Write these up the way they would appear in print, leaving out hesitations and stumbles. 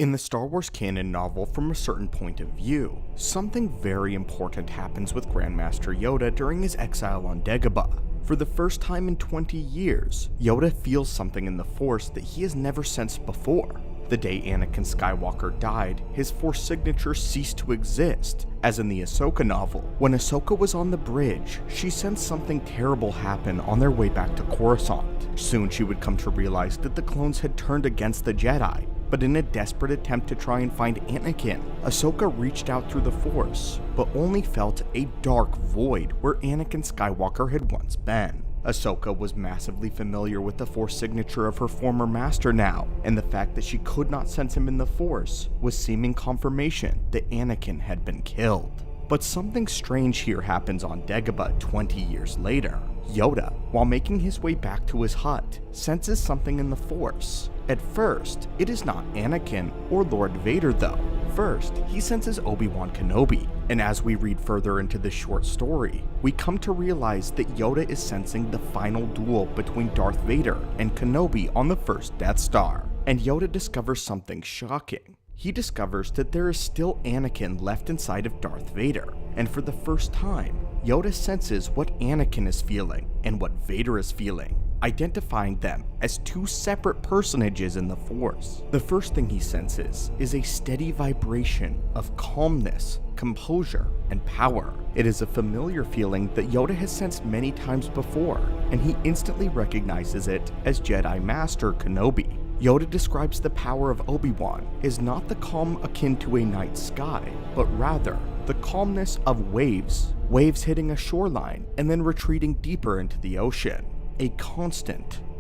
In the Star Wars canon novel From a Certain Point of View, something very important happens with Grandmaster Yoda during his exile on Dagobah. For the first time in 20 years, Yoda feels something in the Force that he has never sensed before. The day Anakin Skywalker died, his Force signature ceased to exist, as in the Ahsoka novel. When Ahsoka was on the bridge, she sensed something terrible happen on their way back to Coruscant. Soon she would come to realize that the clones had turned against the Jedi, but in a desperate attempt to try and find Anakin, Ahsoka reached out through the Force, but only felt a dark void where Anakin Skywalker had once been. Ahsoka was massively familiar with the Force signature of her former master now, and the fact that she could not sense him in the Force was seeming confirmation that Anakin had been killed. But something strange here happens on Dagobah 20 years later. Yoda, while making his way back to his hut, senses something in the Force. At first, it is not Anakin or Lord Vader though. First, he senses Obi-Wan Kenobi, and as we read further into this short story, we come to realize that Yoda is sensing the final duel between Darth Vader and Kenobi on the first Death Star. And Yoda discovers something shocking. He discovers that there is still Anakin left inside of Darth Vader, and for the first time, Yoda senses what Anakin is feeling and what Vader is feeling, identifying them as two separate personages in the Force. The first thing he senses is a steady vibration of calmness, composure, and power. It is a familiar feeling that Yoda has sensed many times before, and he instantly recognizes it as Jedi Master Kenobi. Yoda describes the power of Obi-Wan as not the calm akin to a night sky, but rather the calmness of waves hitting a shoreline and then retreating deeper into the ocean. A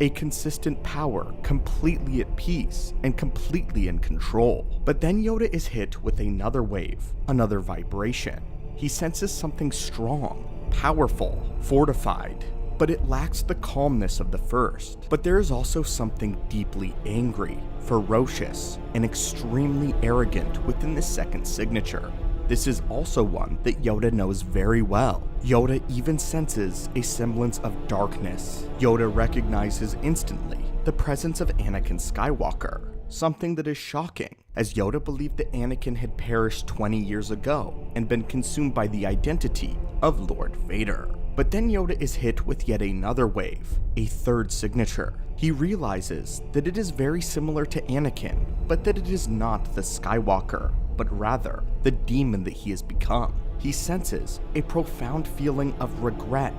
consistent power, completely at peace and completely in control. But then Yoda is hit with another wave, another vibration. He senses something strong, powerful, fortified, but it lacks the calmness of the first. But there is also something deeply angry, ferocious, and extremely arrogant within the second signature. This is also one that Yoda knows very well. Yoda even senses a semblance of darkness. Yoda recognizes instantly the presence of Anakin Skywalker, something that is shocking, as Yoda believed that Anakin had perished 20 years ago and been consumed by the identity of Lord Vader. But then Yoda is hit with yet another wave, a third signature. He realizes that it is very similar to Anakin, but that it is not the Skywalker, but rather the demon that he has become. He senses a profound feeling of regret,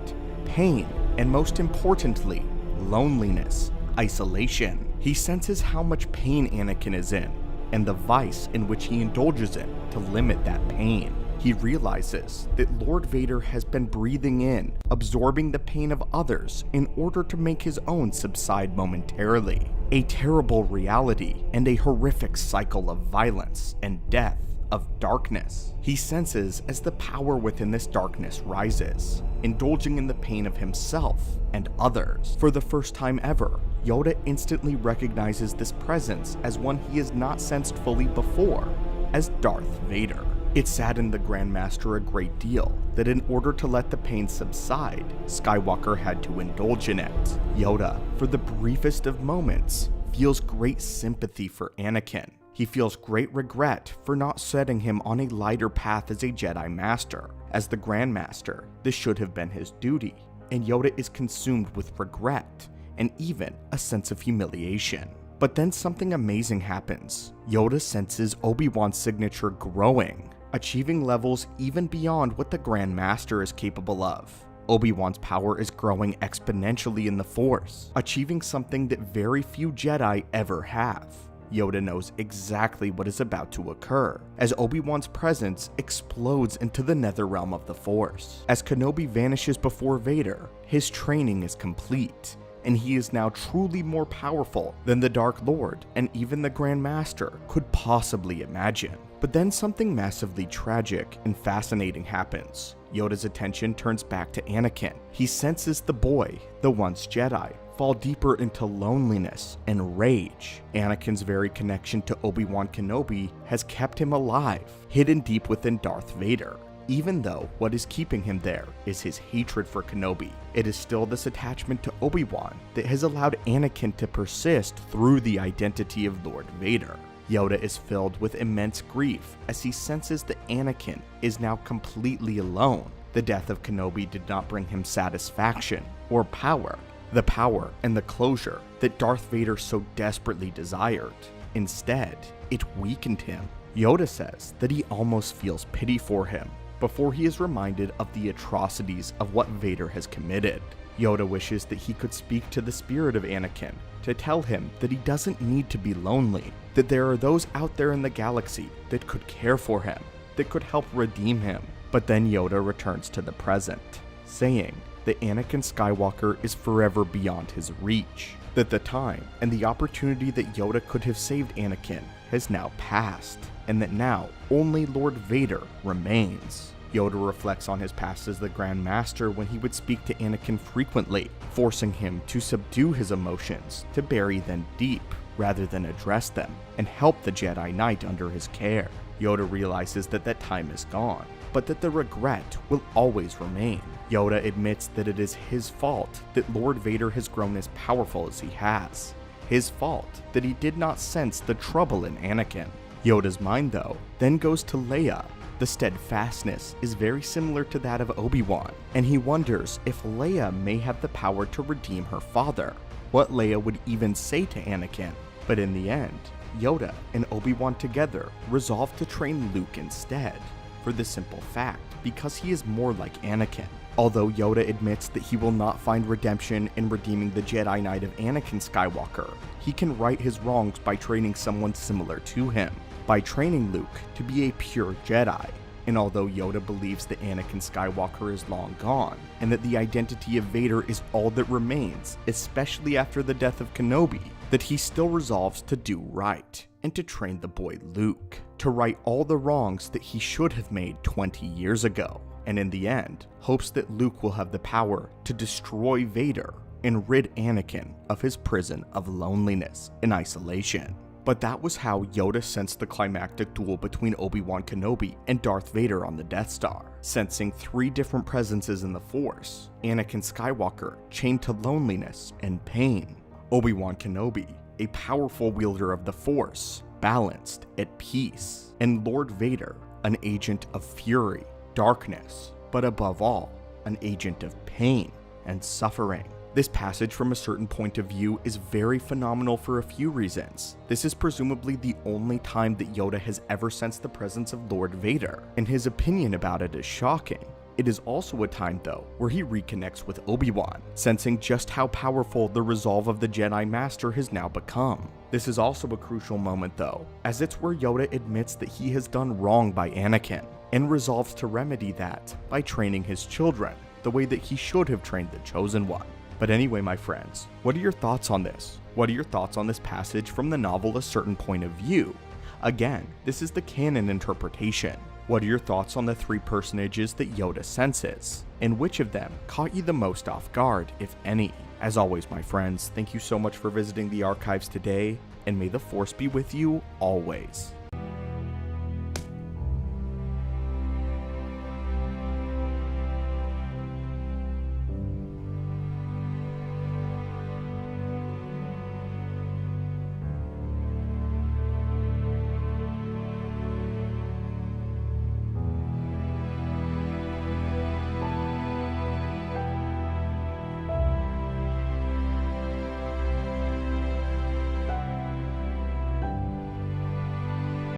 pain, and most importantly, loneliness, isolation. He senses how much pain Anakin is in, and the vice in which he indulges in to limit that pain. He realizes that Lord Vader has been breathing in, absorbing the pain of others in order to make his own subside momentarily. A terrible reality and a horrific cycle of violence and death, of darkness. He senses as the power within this darkness rises, indulging in the pain of himself and others. For the first time ever, Yoda instantly recognizes this presence as one he has not sensed fully before, as Darth Vader. It saddened the Grandmaster a great deal that in order to let the pain subside, Skywalker had to indulge in it. Yoda, for the briefest of moments, feels great sympathy for Anakin. He feels great regret for not setting him on a lighter path as a Jedi Master. As the Grandmaster, this should have been his duty, and Yoda is consumed with regret and even a sense of humiliation. But then something amazing happens. Yoda senses Obi-Wan's signature growing, achieving levels even beyond what the Grand Master is capable of. Obi-Wan's power is growing exponentially in the Force, achieving something that very few Jedi ever have. Yoda knows exactly what is about to occur, as Obi-Wan's presence explodes into the Netherrealm of the Force. As Kenobi vanishes before Vader, his training is complete, and he is now truly more powerful than the Dark Lord and even the Grand Master could possibly imagine. But then something massively tragic and fascinating happens. Yoda's attention turns back to Anakin. He senses the boy, the once Jedi, fall deeper into loneliness and rage. Anakin's very connection to Obi-Wan Kenobi has kept him alive, hidden deep within Darth Vader. Even though what is keeping him there is his hatred for Kenobi, it is still this attachment to Obi-Wan that has allowed Anakin to persist through the identity of Lord Vader. Yoda is filled with immense grief as he senses that Anakin is now completely alone. The death of Kenobi did not bring him satisfaction or power, the power and the closure that Darth Vader so desperately desired. Instead, it weakened him. Yoda says that he almost feels pity for him before he is reminded of the atrocities of what Vader has committed. Yoda wishes that he could speak to the spirit of Anakin to tell him that he doesn't need to be lonely, that there are those out there in the galaxy that could care for him, that could help redeem him. But then Yoda returns to the present, saying that Anakin Skywalker is forever beyond his reach, that the time and the opportunity that Yoda could have saved Anakin has now passed, and that now only Lord Vader remains. Yoda reflects on his past as the Grand Master when he would speak to Anakin frequently, forcing him to subdue his emotions, to bury them deep, rather than address them, and help the Jedi Knight under his care. Yoda realizes that that time is gone, but that the regret will always remain. Yoda admits that it is his fault that Lord Vader has grown as powerful as he has. His fault that he did not sense the trouble in Anakin. Yoda's mind, though, then goes to Leia. The steadfastness is very similar to that of Obi-Wan, and he wonders if Leia may have the power to redeem her father, what Leia would even say to Anakin. But in the end, Yoda and Obi-Wan together resolve to train Luke instead, for the simple fact because he is more like Anakin. Although Yoda admits that he will not find redemption in redeeming the Jedi Knight of Anakin Skywalker, he can right his wrongs by training someone similar to him, by training Luke to be a pure Jedi. And although Yoda believes that Anakin Skywalker is long gone, and that the identity of Vader is all that remains, especially after the death of Kenobi, that he still resolves to do right, and to train the boy Luke, to right all the wrongs that he should have made 20 years ago, and in the end, hopes that Luke will have the power to destroy Vader and rid Anakin of his prison of loneliness and isolation. But that was how Yoda sensed the climactic duel between Obi-Wan Kenobi and Darth Vader on the Death Star, sensing three different presences in the Force: Anakin Skywalker, chained to loneliness and pain; Obi-Wan Kenobi, a powerful wielder of the Force, balanced, at peace; and Lord Vader, an agent of fury, darkness, but above all, an agent of pain and suffering. This passage from a certain point of view is very phenomenal for a few reasons. This is presumably the only time that Yoda has ever sensed the presence of Lord Vader, and his opinion about it is shocking. It is also a time, though, where he reconnects with Obi-Wan, sensing just how powerful the resolve of the Jedi Master has now become. This is also a crucial moment, though, as it's where Yoda admits that he has done wrong by Anakin, and resolves to remedy that by training his children the way that he should have trained the Chosen One. But anyway, my friends, what are your thoughts on this? What are your thoughts on this passage from the novel A Certain Point of View? Again, this is the canon interpretation. What are your thoughts on the three personages that Yoda senses? And which of them caught you the most off guard, if any? As always, my friends, thank you so much for visiting the archives today, and may the Force be with you always.